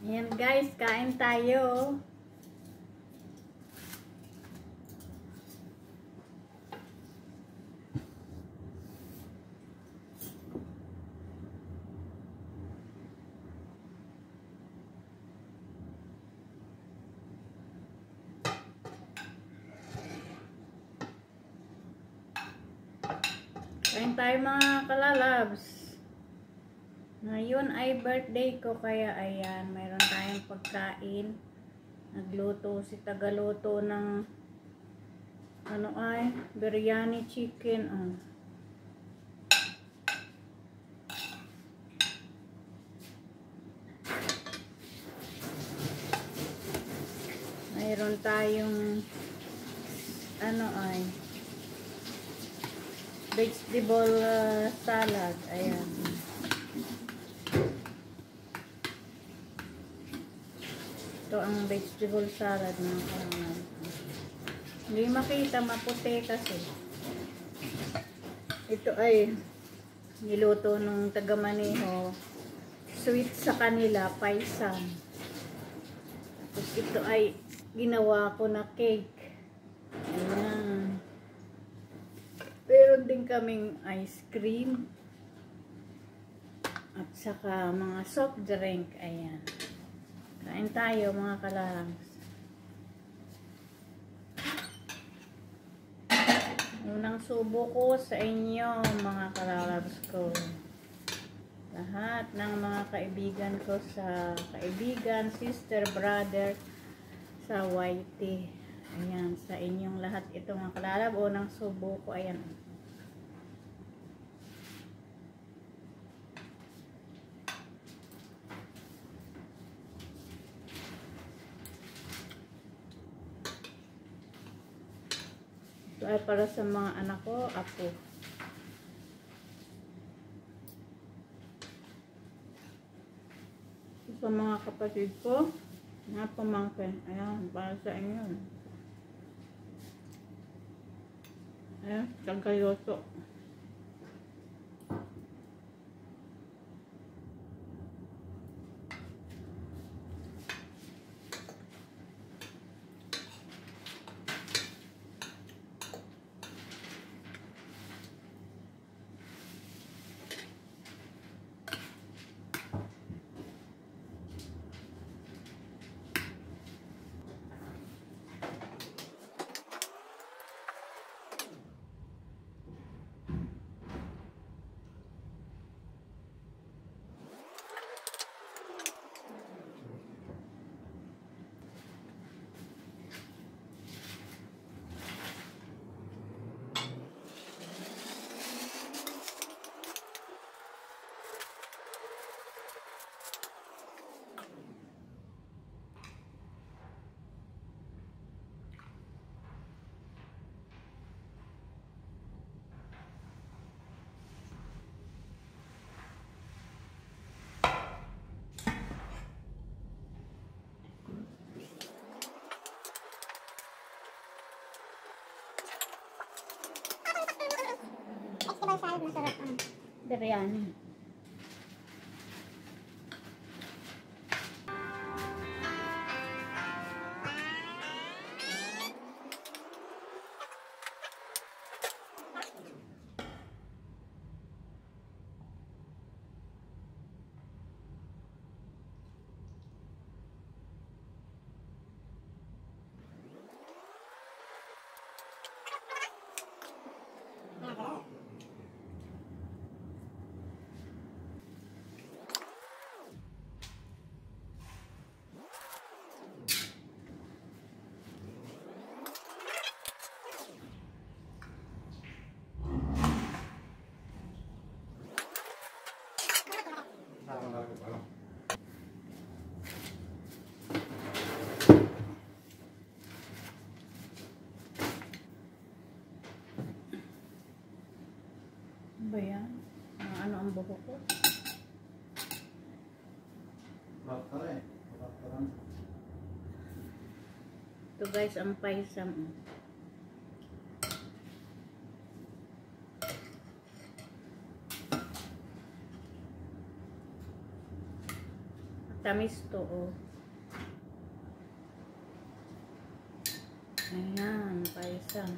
Ayan guys, kain tayo. Kain tayo mga kalalabs. Ngayon ay birthday ko, kaya ayan, mayroon tayong pagkain. Nagluto si Tagaluto ng ano ay, biryani chicken. Mayroon tayong ano ay, vegetable salad. Ayan. Ito ang vegetable salad ng kalangan. Hindi makita, maputi kasi. Ito ay niluto ng taga-Maneho. Sweet sa kanila, paisan. Tapos ito ay ginawa ko na cake. Ayan. Meron din kaming ice cream. At saka mga soft drink. Ayan. Kain tayo mga kalalabs. Unang subo ko sa inyo mga kalalabs ko. Lahat ng mga kaibigan ko sa kaibigan, sister, brother sa YT. Ayan, sa inyong lahat ito mga kalalab. Unang subo ko, ayan. Ito ay para sa mga anak ko, apo. Ito sa mga kapatid ko, mga pamangkin. Ayan, para sa inyo. Ayan, Tagaluto. Masarap ang biryani. Ba yan? Ano ang buhok ko? Ito guys, ang paisam. Tamis to, oh. Ayan, paisa.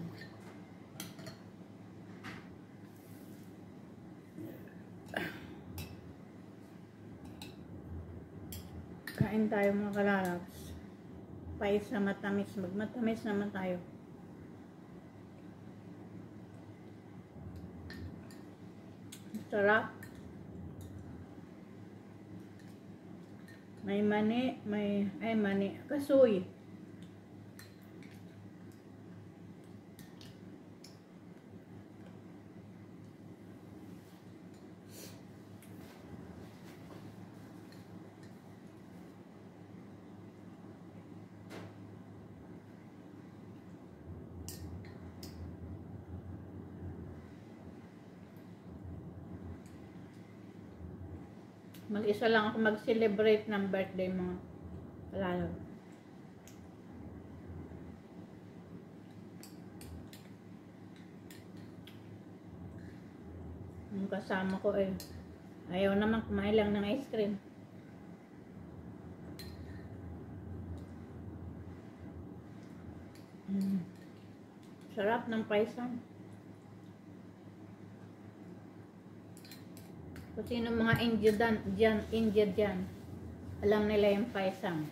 Kain tayo mga kalalabs. Paisa, matamis. Magmatamis naman tayo. Sarap. May mani, mani, kasoy. Mag-isa lang ako mag-celebrate ng birthday mga kalalaw. Yung kasama ko ayaw naman kumain lang ng ice cream. Sarap ng paisang. Kung sino mga India dyan, alam nila yung paisang.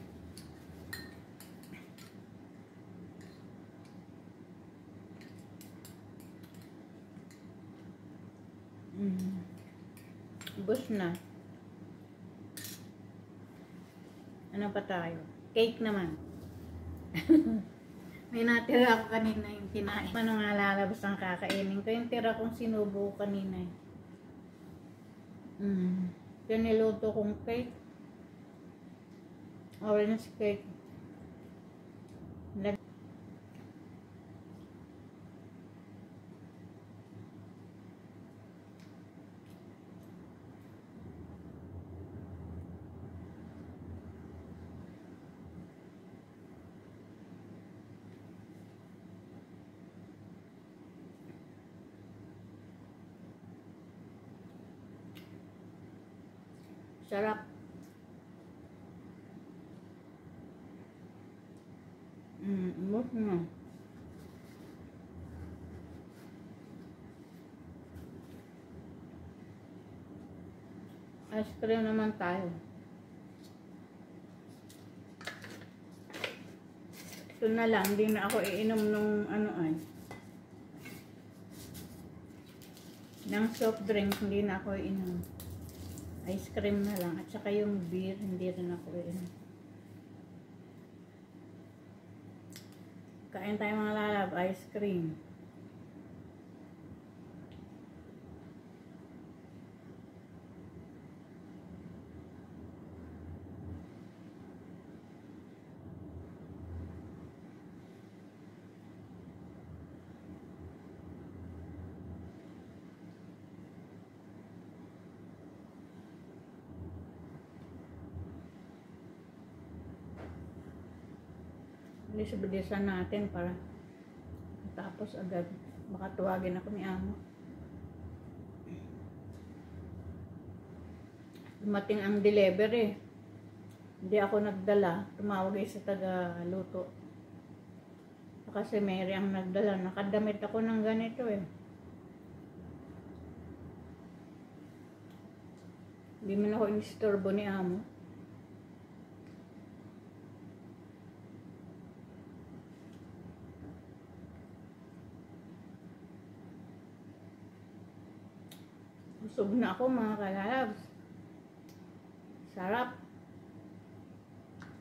Ubus na. Ano pa tayo? Cake naman. May natira ako kanina yung kinain. Ano nga lalabas ang kakainin ko? Yung tira kong sinubo kanina. Yung niluto kong cake. Orange cake. Sarap. Ubos na. Ice cream naman tayo. Ito na lang, hindi na ako iinom nung ng soft drink, hindi na ako iinom. Ice cream na lang, at saka yung beer, hindi rin ako iinom. Kain tayo mga lalab, ice cream. Bilis-bilisan natin para tapos agad makatuwagin ako ni amo. Dumating ang delivery. Hindi ako nagdala. Tumawag sa taga-luto. Kasi Mary ang nagdala. Nakadamit ako ng ganito Hindi man ako inistorbo ni amo. Busog na ako mga kalalabs. Sarap.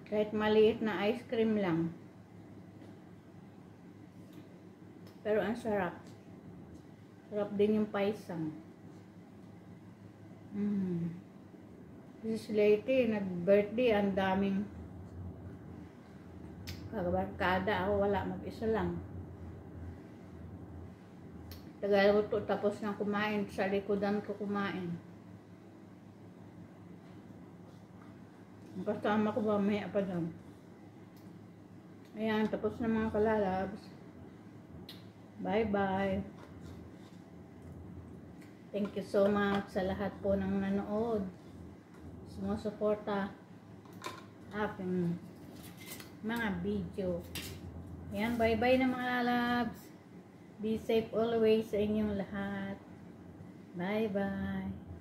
Kahit maliit na ice cream lang. Pero ang sarap. Sarap din yung paisang. This lady, nag-birthday, ang daming kabarkada. Ako wala, mag-isa lang. Tagaluto, tapos na kumain. Sa likodan ko kumain. Ang kasama ko ba, may pa doon. Ayan, tapos na mga kalalabs. Bye-bye. Thank you so much sa lahat po ng nanood. Sumusuporta. aking mga video. Yan, bye-bye na mga lalabs. Be safe always sa inyong lahat. Bye-bye.